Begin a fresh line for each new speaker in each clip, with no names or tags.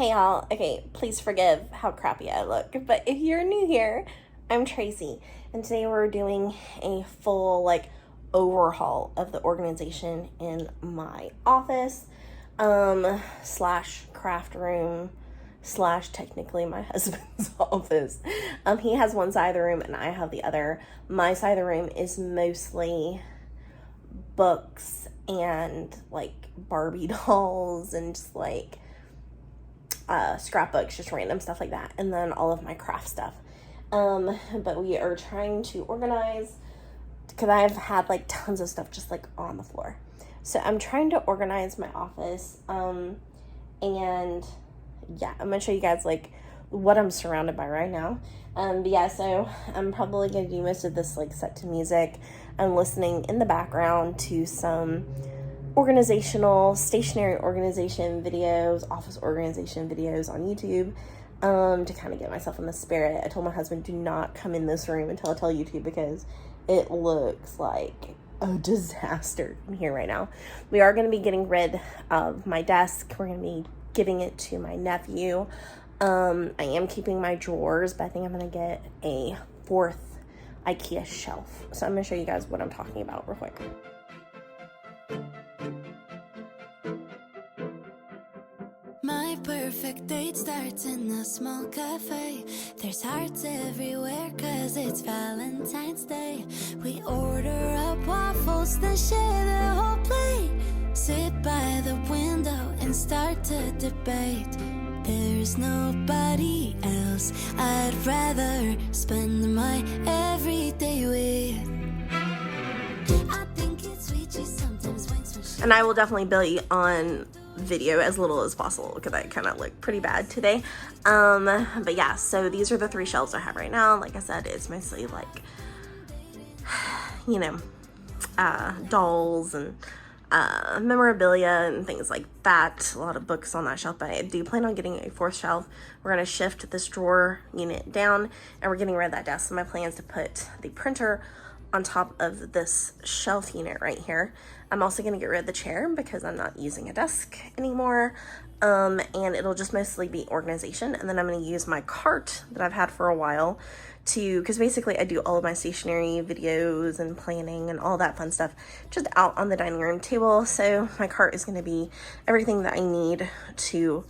Hey y'all, okay, please forgive how crappy I look, but if you're new here, I'm Tracy, and today we're doing a full, overhaul of the organization in my office, slash craft room, slash technically my husband's office. He has one side of the room and I have the other. My side of the room is mostly books and, Barbie dolls and just, scrapbooks, just random stuff like that, and then all of my craft stuff. But we are trying to organize because I've had tons of stuff just on the floor. So I'm trying to organize my office. And yeah, I'm gonna show you guys what I'm surrounded by right now. But yeah, so I'm probably gonna do most of this set to music. I'm listening in the background to some stationery organization videos, office organization videos on YouTube, to kind of get myself in the spirit. I told my husband, do not come in this room until I tell you to, because it looks like a disaster in here right now. We are going to be getting rid of my desk. We're going to be giving it to my nephew. I am keeping my drawers, but I think I'm going to get a fourth IKEA shelf. So I'm going to show you guys what I'm talking about real quick.
My perfect date starts in a small cafe. There's hearts everywhere cause it's Valentine's Day. We order up waffles, then share the whole plate. Sit by the window and start to debate. There's nobody else I'd rather spend my everyday with. I think it's sweet, she sometimes winks when she...
And I will definitely be on video as little as possible because I kind of look pretty bad today. But yeah, so these are the three shelves I have right now. Like I said, it's mostly dolls and memorabilia and things like that. A lot of books on that shelf, but I do plan on getting a fourth shelf. We're going to shift this drawer unit down and we're getting rid of that desk. So my plan is to put the printer on top of this shelf unit right here. I'm also going to get rid of the chair because I'm not using a desk anymore. And it'll just mostly be organization. And then I'm going to use my cart that I've had for a while because basically I do all of my stationery videos and planning and all that fun stuff just out on the dining room table. So my cart is going to be everything that I need to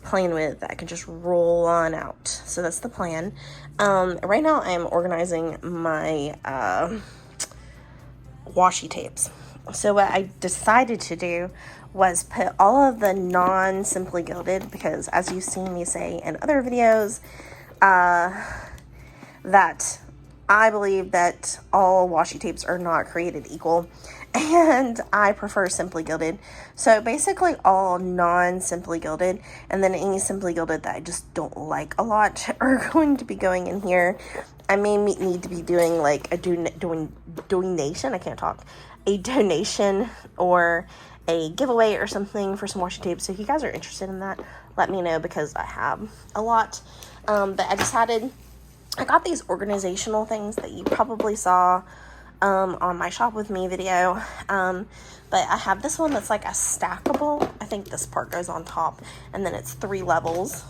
plan with that I can just roll on out. So that's the plan. Right now I'm organizing my washi tapes. So what I decided to do was put all of the non-Simply Gilded, because as you've seen me say in other videos, that I believe that all washi tapes are not created equal, and I prefer Simply Gilded. So basically all non-Simply Gilded, and then any Simply Gilded that I just don't like a lot are going to be going in here. I may need to be doing a donation. I can't talk. A donation or a giveaway or something for some washi tape. So if you guys are interested in that, let me know because I have a lot. But I decided I got these organizational things that you probably saw on my Shop With Me video. But I have this one that's a stackable. I think this part goes on top and then it's 3 levels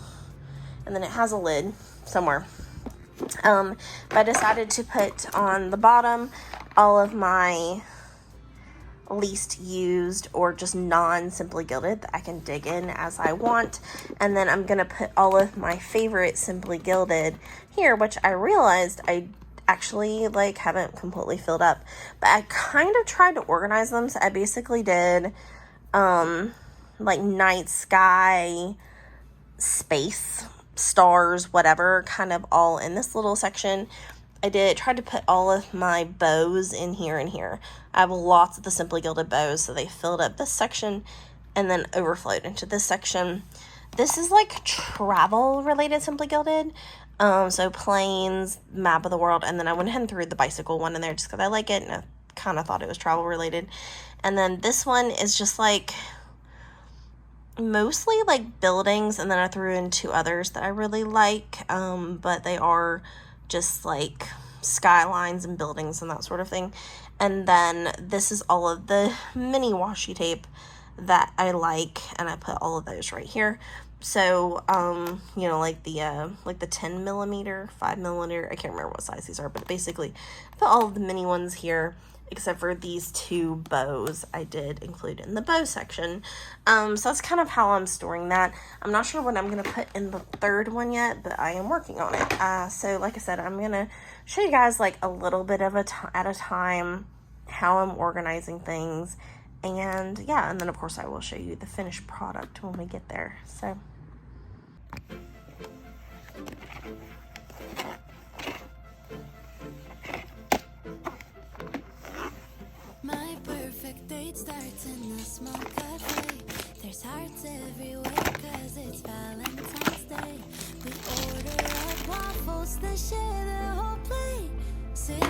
and then it has a lid somewhere. But I decided to put on the bottom all of my least used or just non-Simply Gilded that I can dig in as I want, and then I'm gonna put all of my favorite Simply Gilded here, which I realized I actually haven't completely filled up, but I kind of tried to organize them. So I basically did night sky, space, stars, whatever, kind of all in this little section. I tried to put all of my bows in here and here. I have lots of the Simply Gilded bows, so they filled up this section and then overflowed into this section. This is travel related Simply Gilded. So planes, map of the world, and then I went ahead and threw the bicycle one in there just because I like it and I kind of thought it was travel related. And then this one is just mostly buildings, and then I threw in 2 others that I really like, but they are just skylines and buildings and that sort of thing. And then this is all of the mini washi tape that I like, and I put all of those right here. So, you know, like the 10 millimeter, 5 millimeter, I can't remember what size these are, but basically I put all of the mini ones here, except for these 2 bows I did include in the bow section. So that's kind of how I'm storing that. I'm not sure what I'm going to put in the 3rd one yet, but I am working on it. So like I said, I'm going to show you guys like a little bit of at a time how I'm organizing things. And yeah, and then of course I will show you the finished product when we get there. So
My perfect date starts in a small cafe. There's hearts everywhere cause it's Valentine's Day. We order up waffles that share the whole plate. Sit by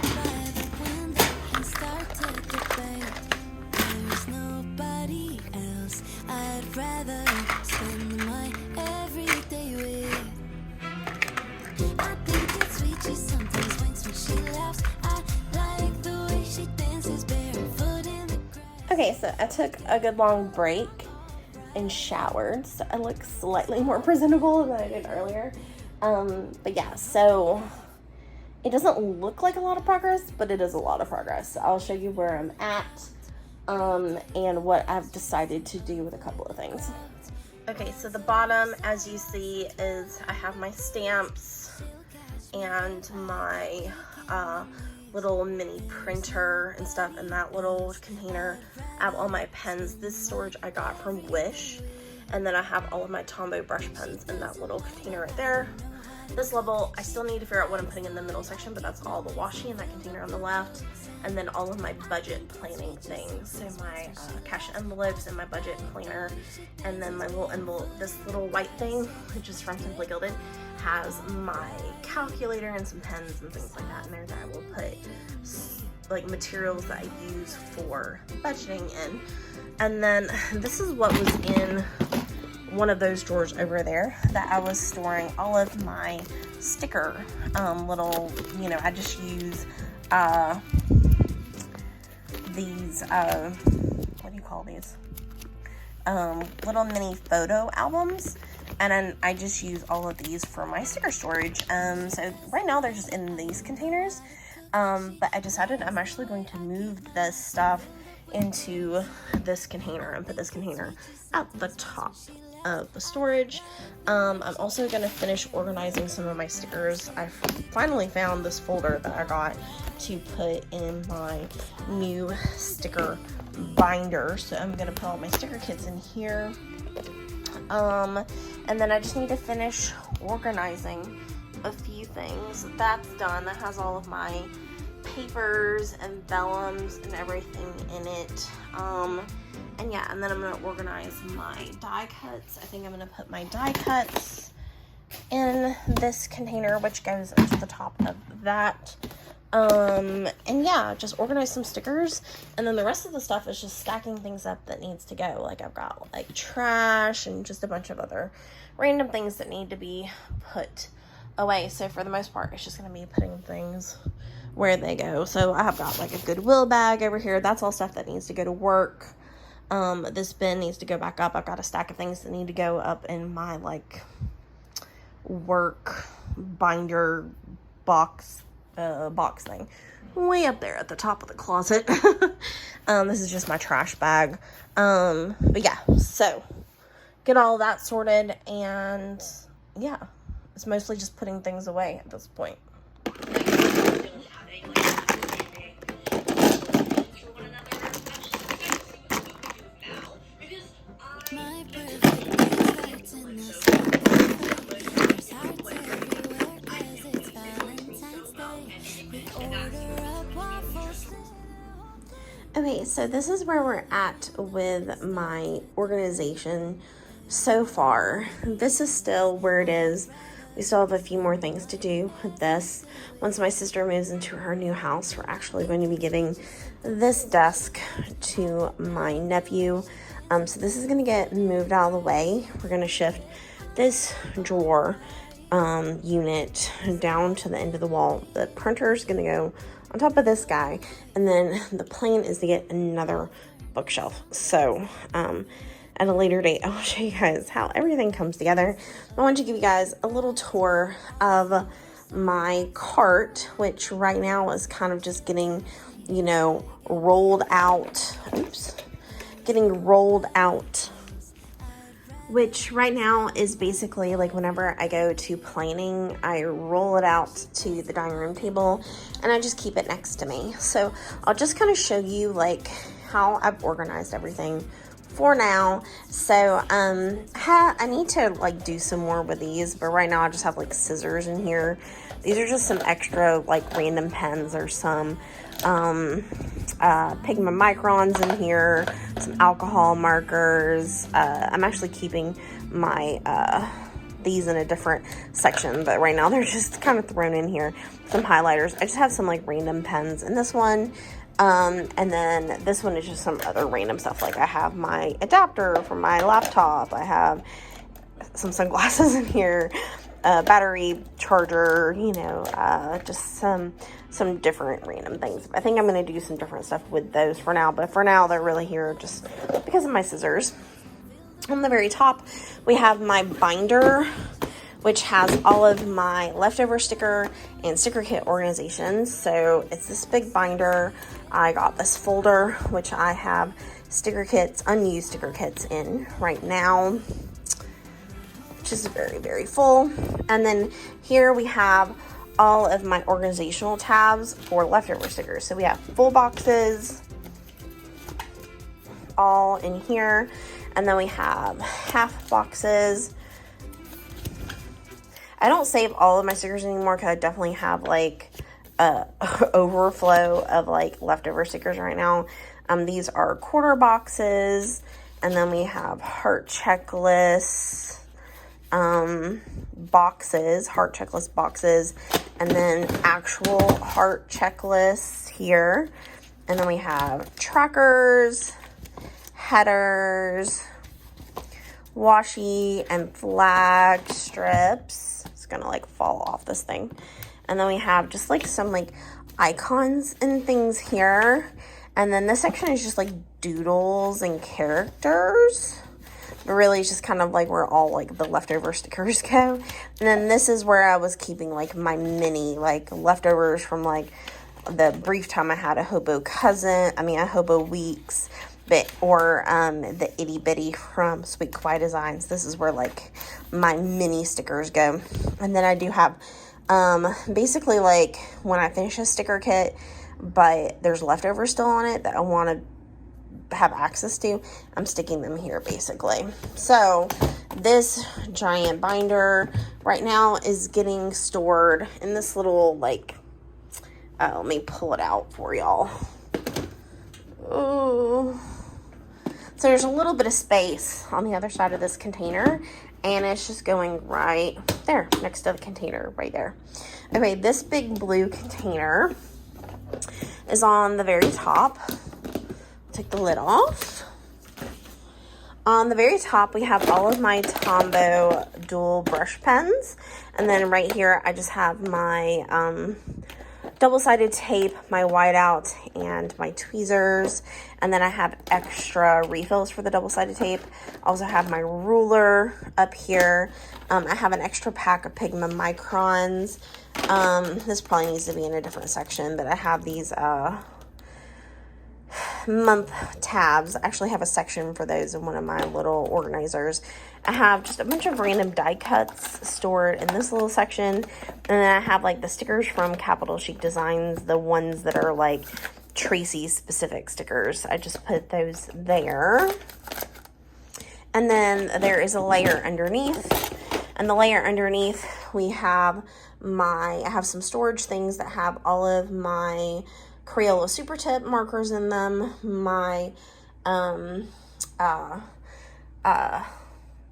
the window and start to debate. There's nobody else I'd rather spend my everyday with. I think it's sweet, she sometimes winks when she laughs. I like the way she dances barefoot in the grass.
okay, so I took a good long break and showered, so I look slightly more presentable than I did earlier. But yeah, so it doesn't look like a lot of progress, but it is a lot of progress. So I'll show you where I'm at, and what I've decided to do with a couple of things. Okay, so the bottom, as you see, is I have my stamps and my little mini printer and stuff in that little container. I have all my pens. This storage I got from Wish. And then I have all of my Tombow brush pens in that little container right there. This level, I still need to figure out what I'm putting in the middle section, but that's all the washi in that container on the left. And then all of my budget planning things. So my cash envelopes and my budget planner. And then my little envelope, this little white thing, which is from Simply Gilded, has my calculator and some pens and things like that in there that I will put like materials that I use for budgeting in. And then this is what was in one of those drawers over there that I was storing all of my sticker little, you know, I just use these what do you call these, little mini photo albums, and then I just use all of these for my sticker storage. So right now they're just in these containers, but I decided I'm actually going to move this stuff into this container and put this container at the top of the storage. I'm also going to finish organizing some of my stickers. I finally found this folder that I got to put in my new sticker binder, so I'm going to put all my sticker kits in here. And then I just need to finish organizing a few things. That's done. That has all of my papers and vellums and everything in it. And yeah, and then I'm going to organize my die cuts. I think I'm going to put my die cuts in this container, which goes into the top of that. And yeah, just organize some stickers, and then the rest of the stuff is just stacking things up that needs to go. Like I've got like trash and just a bunch of other random things that need to be put away. So for the most part, it's just going to be putting things where they go. So I have got like a Goodwill bag over here. That's all stuff that needs to go to work. This bin needs to go back up. I've got a stack of things that need to go up in my like work binder box thing way up there at the top of the closet. This is just my trash bag. But yeah, so get all that sorted, and yeah, it's mostly just putting things away at this point.
My perfect date starts in the small cafe. There's hearts everywhere 'cause it's Valentine's Day. We order up waffles.
Okay, so this is where we're at with my organization so far. This is still where it is. We still have a few more things to do with this. Once my sister moves into her new house, we're actually going to be giving this desk to my nephew. So this is going to get moved out of the way. We're going to shift this drawer unit down to the end of the wall. The printer is going to go on top of this guy, and then the plan is to get another bookshelf. So at a later date, I'll show you guys how everything comes together. I want to give you guys a little tour of my cart, which right now is kind of just getting, you know, rolled out. Oops. Getting rolled out. Which right now is basically like whenever I go to planning, I roll it out to the dining room table and I just keep it next to me. So I'll just kind of show you like how I've organized everything for now. So I need to like do some more with these, but right now I just have like scissors in here. These are just some extra like random pens or some pigment microns in here, some alcohol markers. I'm actually keeping my these in a different section, but right now they're just kind of thrown in here. Some highlighters. I just have some like random pens in this one. And then this one is just some other random stuff. Like I have my adapter for my laptop. I have some sunglasses in here, battery charger, you know, just some different random things. I think I'm going to do some different stuff with those for now, but for now they're really here just because of my scissors. On the very top, we have my binder, which has all of my leftover sticker and sticker kit organizations. So it's this big binder. I got this folder, which I have sticker kits, unused sticker kits in right now, which is very, very full. And then here we have all of my organizational tabs for leftover stickers. So we have full boxes all in here. And then we have half boxes. I don't save all of my stickers anymore because I definitely have like a overflow of like leftover stickers right now. These are quarter boxes, and then we have heart checklists boxes, heart checklist boxes, and then actual heart checklists here. And then we have trackers, headers, washi and flag strips. It's gonna like fall off this thing. And then we have just like some like icons and things here. And then this section is just like doodles and characters. But really it's just kind of like where all like the leftover stickers go. And then this is where I was keeping like my mini like leftovers from like the brief time I had a hobo weeks. Or the itty bitty from Sweet Kawaii Designs. This is where like my mini stickers go. And then I do have basically like when I finish a sticker kit but there's leftovers still on it that I want to have access to, I'm sticking them here basically. So this giant binder right now is getting stored in this little like let me pull it out for y'all. Oh, so there's a little bit of space on the other side of this container, and it's just going right there next to the container right there. Okay, this big blue container is on the very top. Take the lid off. On the very top, we have all of my Tombow dual brush pens, and then right here I just have my double-sided tape, my whiteout, and my tweezers. And then I have extra refills for the double-sided tape. I also have my ruler up here. I have an extra pack of pigment microns. This probably needs to be in a different section, but I have these month tabs. I actually have a section for those in one of my little organizers. I have just a bunch of random die cuts stored in this little section. And then I have like the stickers from Capital Chic Designs, the ones that are like Tracy specific stickers. I just put those there. And then there is a layer underneath. And the layer underneath, we have I have some storage things that have all of my Crayola Super Tip markers in them, my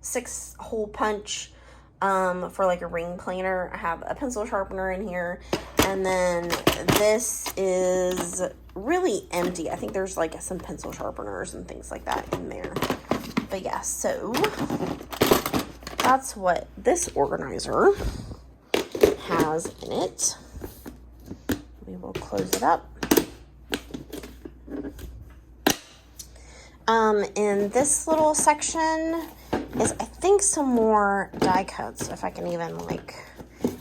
6-hole punch for like a ring planner. I have a pencil sharpener in here, and then this is really empty. I think there's like some pencil sharpeners and things like that in there. But yeah, so that's what this organizer has in it. We will close it up. In this little section is, I think, some more die cuts, if I can even, like,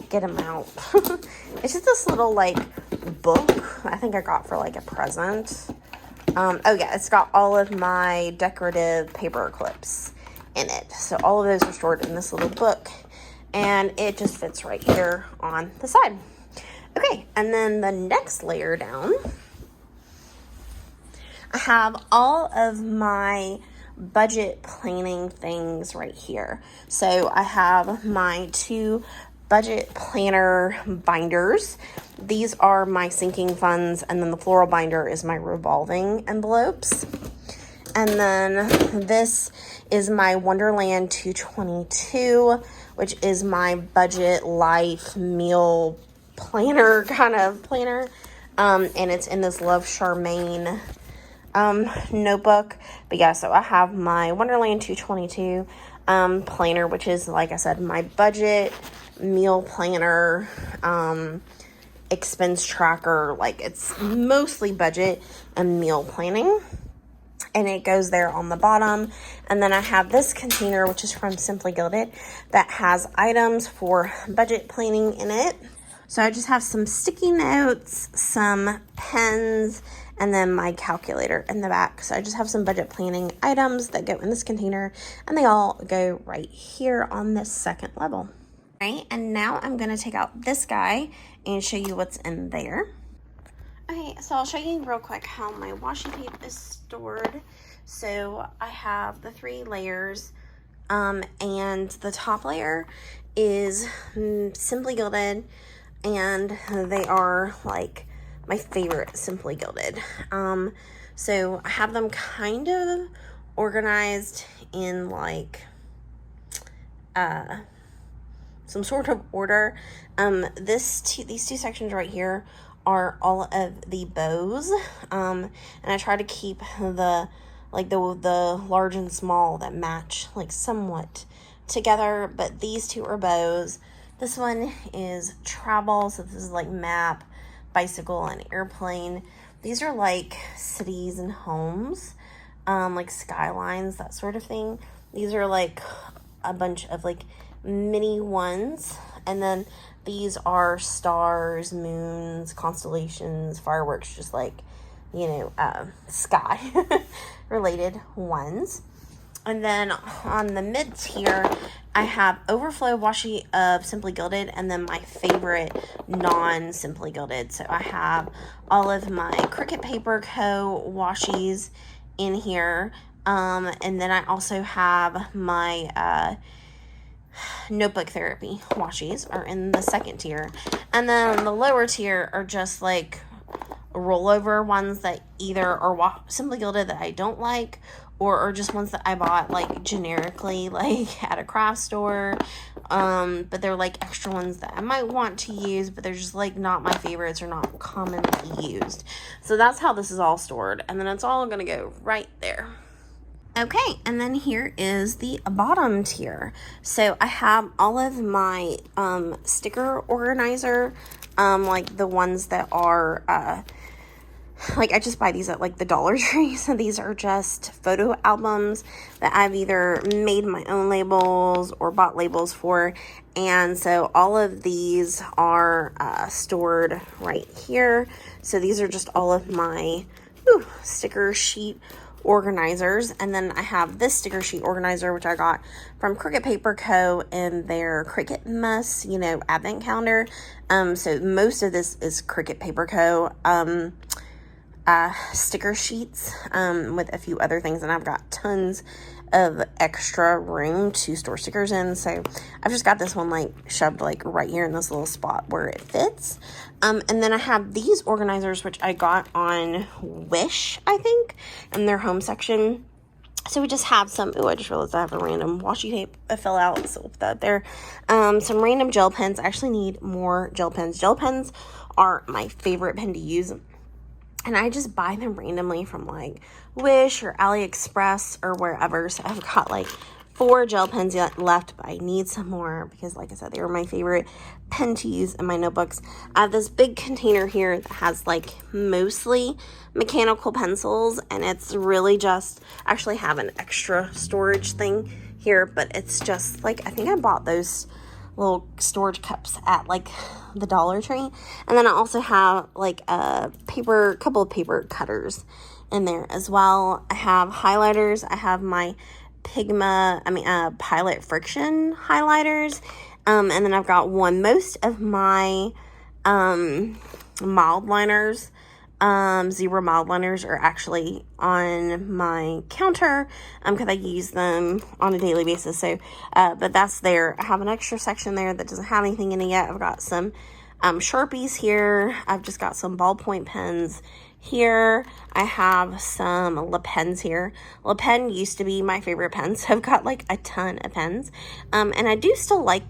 get them out. It's just this little, like, book I think I got for, like, a present. Oh, yeah, it's got all of my decorative paper clips in it. So all of those are stored in this little book, and it just fits right here on the side. Okay, and then the next layer down, I have all of my budget planning things right here. So I have my 2 budget planner binders. These are my sinking funds, and then the floral binder is my revolving envelopes. And then this is my Wonderland 222, which is my budget life meal planner kind of planner. And it's in this Love Charmaine notebook. But yeah, so I have my Wonderland 222 planner, which is, like I said, my budget meal planner, expense tracker. Like, it's mostly budget and meal planning, and it goes there on the bottom. And then I have this container, which is from Simply Gilded, that has items for budget planning in it. So I just have some sticky notes, some pens, and then my calculator in the back. So I just have some budget planning items that go in this container, and they all go right here on this second level. All right, and now I'm gonna take out this guy and show you what's in there. Okay, so I'll show you real quick how my washi tape is stored. So I have the 3 layers, and the top layer is Simply Gilded, and they are like my favorite Simply Gilded. So I have them kind of organized in like some sort of order. These 2 sections right here are all of the bows, and I try to keep the large and small that match like somewhat together, but these 2 are bows. This one is travel, so this is like map, bicycle, and airplane. These are like cities and homes, like skylines, that sort of thing. These are like a bunch of like mini ones, and then these are stars, moons, constellations, fireworks, just like, you know, sky related ones. And then on the mid tier, I have overflow washi of Simply Gilded, and then my favorite non-Simply Gilded. So I have all of my Cricut Paper Co. washies in here, and then I also have my Notebook Therapy washies are in the second tier. And then the lower tier are just like rollover ones that either are Simply Gilded that I don't like, or are just ones that I bought like generically, like at a craft store, but they're like extra ones that I might want to use, but they're just like not my favorites or not commonly used. So that's how this is all stored, and then it's all gonna go right there. Okay, and then here is the bottom tier. So I have all of my sticker organizer, like the ones that are like, I just buy these at like the Dollar Tree. So these are just photo albums that I've either made my own labels or bought labels for. And so all of these are stored right here. So these are just all of my sticker sheet organizers. And then I have this sticker sheet organizer, which I got from Cricut Paper Co. in their Cricut Mess, you know, advent calendar. So most of this is Cricut Paper Co. Sticker sheets, with a few other things, and I've got tons of extra room to store stickers in, so I've just got this one like shoved like right here in this little spot where it fits. And then I have these organizers, which I got on Wish, I think, in their home section. So we just have some, I just realized I have a random washi tape I fell out, so we'll put that there. Some random gel pens. I actually need more gel pens. Gel pens are my favorite pen to use, and I just buy them randomly from like Wish or AliExpress or wherever. So I've got like 4 gel pens left, but I need some more because, like I said, they were my favorite pen to use in my notebooks. I have this big container here that has like mostly mechanical pencils, and it's really just, I actually have an extra storage thing here, but it's just like, I think I bought those little storage cups at like the Dollar Tree. And then I also have like a couple of paper cutters in there as well. I have highlighters. I have my Pilot Friction highlighters. And then I've got most of my mild liners, zebra mild liners are actually on my counter because I use them on a daily basis. So, but that's there. I have an extra section there that doesn't have anything in it yet. I've got some Sharpies here. I've just got some ballpoint pens here. I have some Le Pens here. Le Pen used to be my favorite pen, so I've got like a ton of pens. And I do still like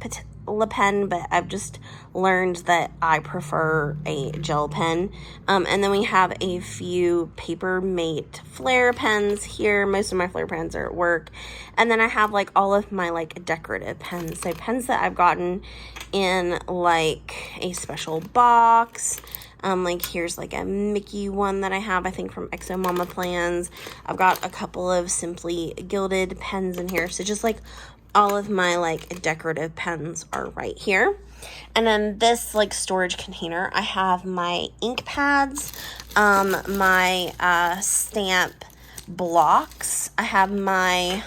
Le Pen, but I've just learned that I prefer a gel pen. And then we have a few Paper Mate Flare pens here. Most of my Flare pens are at work. And then I have like all of my like decorative pens. So pens that I've gotten in like a special box. Like here's like a Mickey one that I have, I think from Exo Mama Plans. I've got a couple of Simply Gilded pens in here. So just like all of my like decorative pens are right here. And then this like storage container, I have my ink pads, my stamp blocks. I have my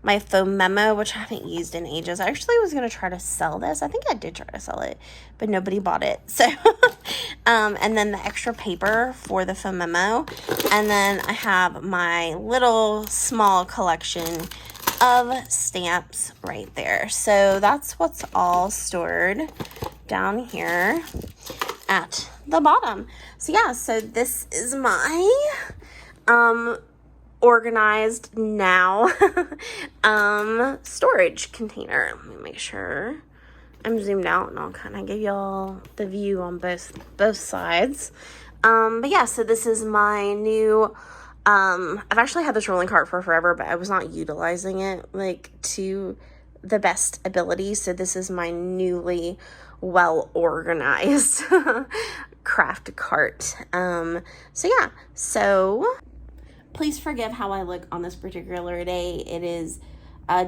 my foam memo, which I haven't used in ages. I actually was going to try to sell this. I think I did try to sell it, but nobody bought it. So, and then the extra paper for the foam memo. And then I have my little small collection of stamps right there. So that's what's all stored down here at the bottom. So yeah, so this is my, organized now storage container. Let me make sure I'm zoomed out and I'll kind of give y'all the view on both sides. But yeah, so this is my new I've actually had this rolling cart for forever, but I was not utilizing it like to the best ability. So this is my newly well organized craft cart. So yeah, so please forgive how I look on this particular day. It is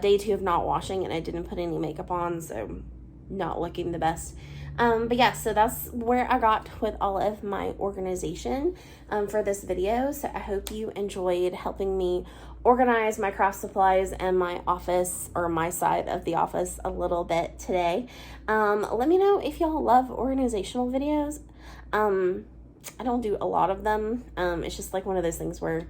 day 2 of not washing, and I didn't put any makeup on, so not looking the best. But yeah, so that's where I got with all of my organization for this video. So I hope you enjoyed helping me organize my craft supplies and my office, or my side of the office, a little bit today. Let me know if y'all love organizational videos. I don't do a lot of them. It's just like one of those things where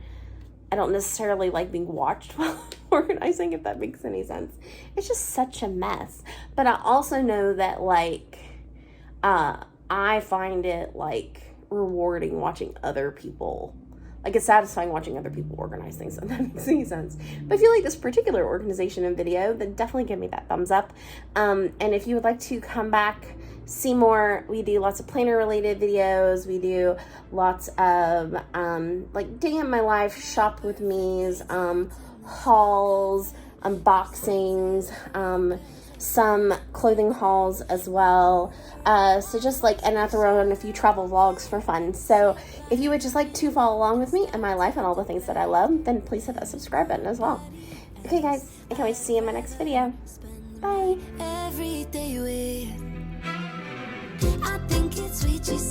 I don't necessarily like being watched while organizing, if that makes any sense. It's just such a mess. But I also know that like I find it like rewarding watching other people, like it's satisfying watching other people organize things, if that makes any sense. But if you like this particular organization and video, then definitely give me that thumbs up. And if you would like to come back, see more, we do lots of planner related videos. We do lots of like day in my life, shop with me's, hauls, unboxings, some clothing hauls as well. So just like, and I throw in a few travel vlogs for fun. So if you would just like to follow along with me in my life and all the things that I love, then please hit that subscribe button as well. Okay guys, I can't wait to see you in my next video. Bye.
Every day I think it's sweet, she's